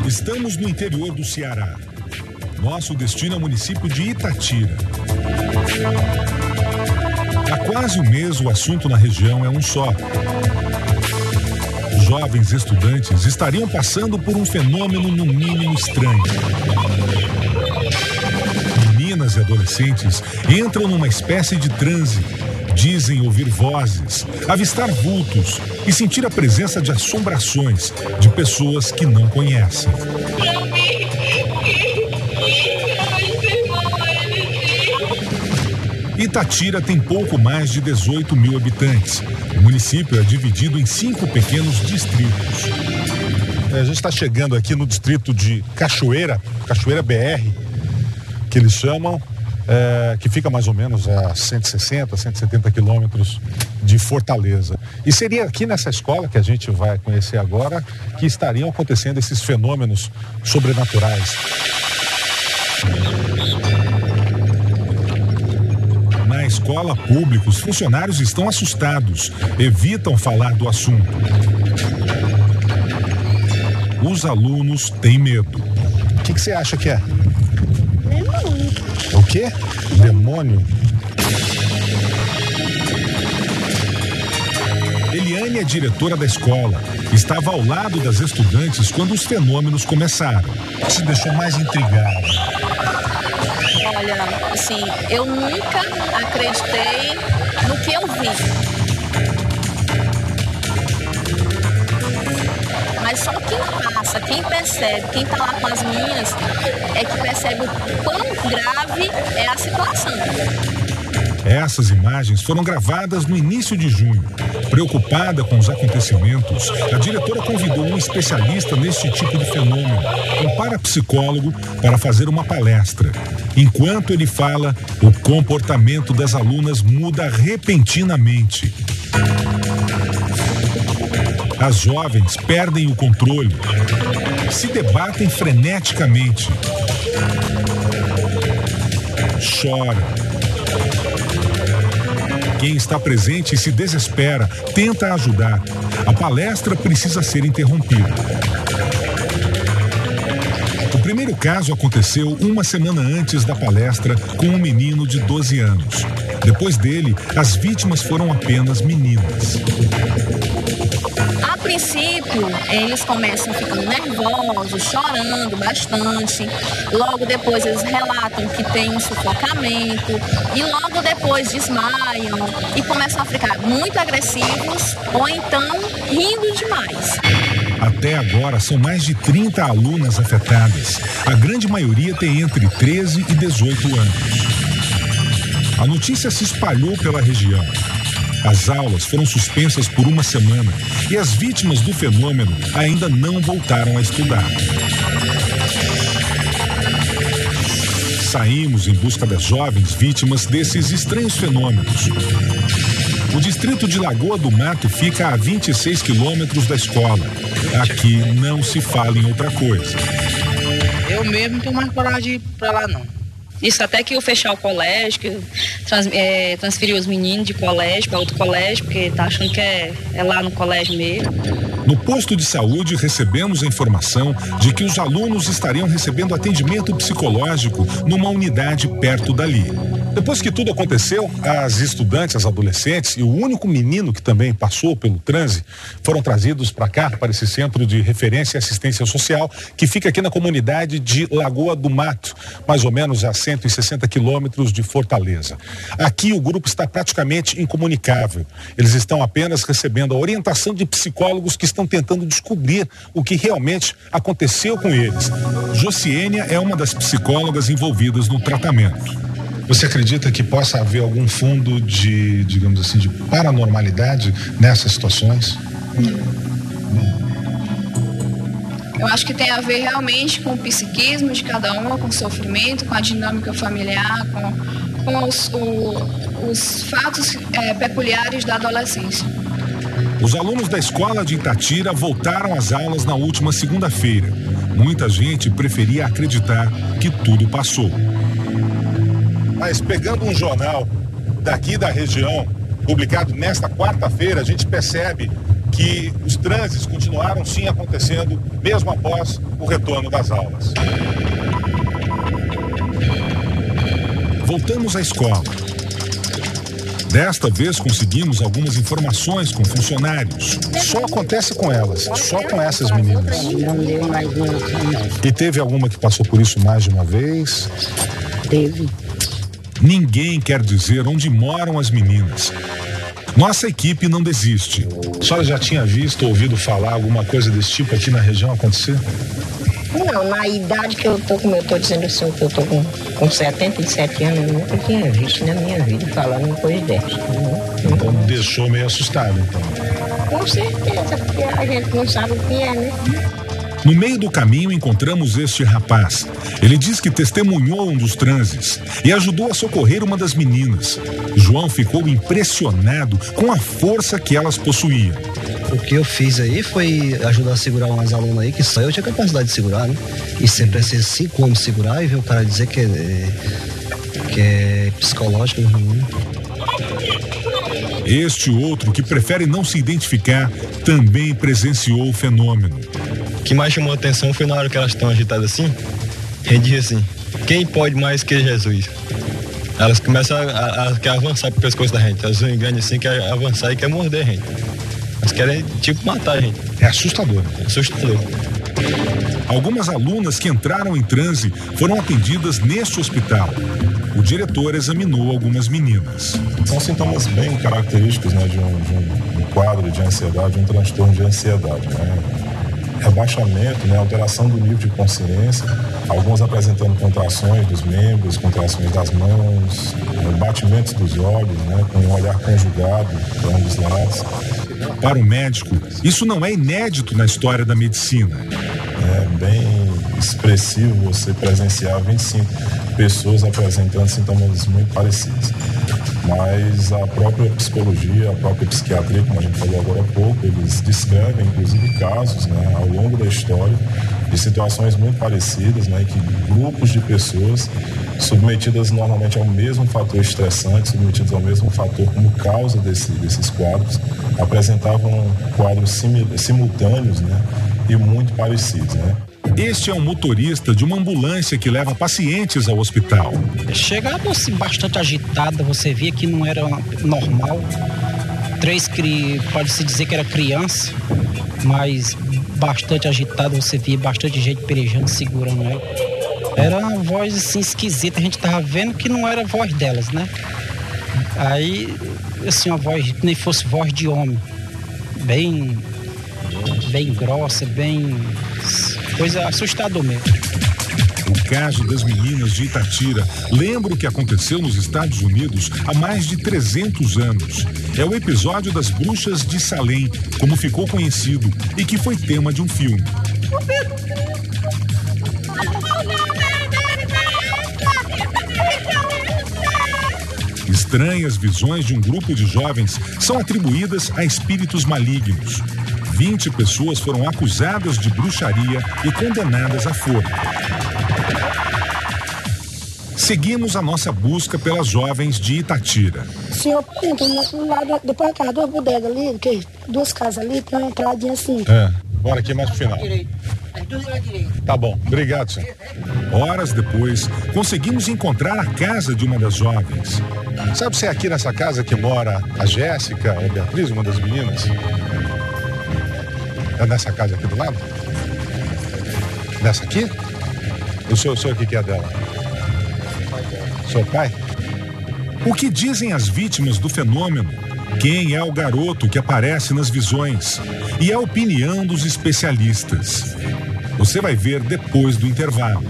Estamos no interior do Ceará. Nosso destino é o município de Itatira. Há quase um mês o assunto na região é um só. Os jovens estudantes estariam passando por um fenômeno no mínimo estranho. Meninas e adolescentes entram numa espécie de transe. Dizem ouvir vozes, avistar vultos e sentir a presença de assombrações de pessoas que não conhecem. Itatira tem pouco mais de 18 mil habitantes. O município é dividido em 5 pequenos distritos. A gente está chegando aqui no distrito de Cachoeira BR, que eles chamam, que fica mais ou menos a 160, 170 quilômetros de Fortaleza. E seria aqui nessa escola que a gente vai conhecer agora que estariam acontecendo esses fenômenos sobrenaturais. Na escola pública, os funcionários estão assustados, evitam falar do assunto. Os alunos têm medo. O que você acha que é? Demônio. O quê? Demônio? Eliane é diretora da escola. Estava ao lado das estudantes quando os fenômenos começaram. O que te deixou mais intrigada? Olha, assim, eu nunca acreditei no que eu vi. Mas só quem passa, quem percebe, quem tá lá com as meninas, é que percebe o quão grave é a situação. Essas imagens foram gravadas no início de junho. Preocupada com os acontecimentos, a diretora convidou um especialista neste tipo de fenômeno, um parapsicólogo, para fazer uma palestra. Enquanto ele fala, o comportamento das alunas muda repentinamente. As jovens perdem o controle, se debatem freneticamente, choram. Quem está presente se desespera, tenta ajudar. A palestra precisa ser interrompida. O primeiro caso aconteceu uma semana antes da palestra com um menino de 12 anos. Depois dele, as vítimas foram apenas meninas. A princípio, eles começam ficando nervosos, chorando bastante. Logo depois eles relatam que tem um sufocamento e logo depois desmaiam e começam a ficar muito agressivos ou então rindo demais. Até agora são mais de 30 alunas afetadas. A grande maioria tem entre 13 e 18 anos. A notícia se espalhou pela região. As aulas foram suspensas por uma semana e as vítimas do fenômeno ainda não voltaram a estudar. Saímos em busca das jovens vítimas desses estranhos fenômenos. O distrito de Lagoa do Mato fica a 26 quilômetros da escola. Aqui não se fala em outra coisa. Eu mesmo não tenho mais coragem de ir pra lá, não. Isso até que eu fechar o colégio, que transferir os meninos de colégio para outro colégio, porque tá achando que é lá no colégio mesmo. No posto de saúde, recebemos a informação de que os alunos estariam recebendo atendimento psicológico numa unidade perto dali. Depois que tudo aconteceu, as estudantes, as adolescentes e o único menino que também passou pelo transe foram trazidos para cá, para esse centro de referência e assistência social, que fica aqui na comunidade de Lagoa do Mato, mais ou menos a 160 quilômetros de Fortaleza. Aqui o grupo está praticamente incomunicável. Eles estão apenas recebendo a orientação de psicólogos que estão tentando descobrir o que realmente aconteceu com eles. Josiênia é uma das psicólogas envolvidas no tratamento. Você acredita que possa haver algum fundo de, digamos assim, de paranormalidade nessas situações? Eu acho que tem a ver realmente com o psiquismo de cada uma, com o sofrimento, com a dinâmica familiar, com os fatos peculiares da adolescência. Os alunos da escola de Itatira voltaram às aulas na última segunda-feira. Muita gente preferia acreditar que tudo passou. Mas pegando um jornal daqui da região, publicado nesta quarta-feira, a gente percebe que os transes continuaram sim acontecendo mesmo após o retorno das aulas. Voltamos à escola. Desta vez conseguimos algumas informações com funcionários. Só acontece com elas, só com essas meninas. Não deu mais uma, não. E teve alguma que passou por isso mais de uma vez? Teve. Ninguém quer dizer onde moram as meninas. Nossa equipe não desiste. A senhora já tinha visto ou ouvido falar alguma coisa desse tipo aqui na região acontecer? Não, na idade que eu tô, como eu tô dizendo assim, que eu tô com 77 anos, eu nunca tinha visto na minha vida falar uma coisa dessa. Então deixou meio assustado, então. Com certeza, porque a gente não sabe o que é, né? No meio do caminho encontramos este rapaz. Ele diz que testemunhou um dos transes e ajudou a socorrer uma das meninas. João ficou impressionado com a força que elas possuíam. O que eu fiz aí foi ajudar a segurar umas alunas aí que só eu tinha capacidade de segurar, né? E sempre assim, 5 homens segurar e ver o cara dizer que é psicológico, né? Este outro, que prefere não se identificar, também presenciou o fenômeno. O que mais chamou a atenção foi na hora que elas estão agitadas assim, a gente diz assim: quem pode mais que Jesus? Elas começam a avançar pro pescoço da gente, elas vão grandes assim, querem avançar e querem morder a gente. Elas querem, tipo, matar a gente. É assustador. É assustador. Algumas alunas que entraram em transe foram atendidas neste hospital. O diretor examinou algumas meninas. São sintomas bem característicos, né, de um quadro de ansiedade, um transtorno de ansiedade, né? Rebaixamento, né, alteração do nível de consciência, alguns apresentando contrações dos membros, contrações das mãos, batimentos dos olhos, né, com um olhar conjugado para um dos lados. Para o médico, isso não é inédito na história da medicina. É bem expressivo você presenciar 25 pessoas apresentando sintomas muito parecidos. Mas a própria psicologia, a própria psiquiatria, como a gente falou agora há pouco, eles descrevem, inclusive, casos, né, ao longo da história de situações muito parecidas, né, que grupos de pessoas submetidas normalmente ao mesmo fator estressante, submetidos ao mesmo fator como causa desses quadros, apresentavam quadros simultâneos, né, e muito parecidos, né. Este é um motorista de uma ambulância que leva pacientes ao hospital. Chegava-se bastante agitada, você via que não era normal. Pode-se dizer que era criança, mas bastante agitada, você via bastante gente perejando, segurando ela. Era uma voz assim esquisita, a gente tava vendo que não era a voz delas, né? Aí, assim, uma voz que nem fosse voz de homem, bem grossa, coisa assustadora mesmo. O caso das meninas de Itatira lembra o que aconteceu nos Estados Unidos há mais de 300 anos. É o episódio das bruxas de Salem, como ficou conhecido, e que foi tema de um filme. Estranhas visões de um grupo de jovens são atribuídas a espíritos malignos. 20 pessoas foram acusadas de bruxaria e condenadas à forca. Seguimos a nossa busca pelas jovens de Itatira. Senhor, lá depois da casa, 2 bodegas ali, 2 casas ali, tem uma entradinha assim. Bora aqui mais pro final. Tá bom, obrigado, senhor. Horas depois, conseguimos encontrar a casa de uma das jovens. Sabe se é aqui nessa casa que mora a Jéssica, a Beatriz, uma das meninas? É nessa casa aqui do lado? Nessa aqui? O senhor que é dela? Seu pai? O que dizem as vítimas do fenômeno? Quem é o garoto que aparece nas visões? E a opinião dos especialistas? Você vai ver depois do intervalo.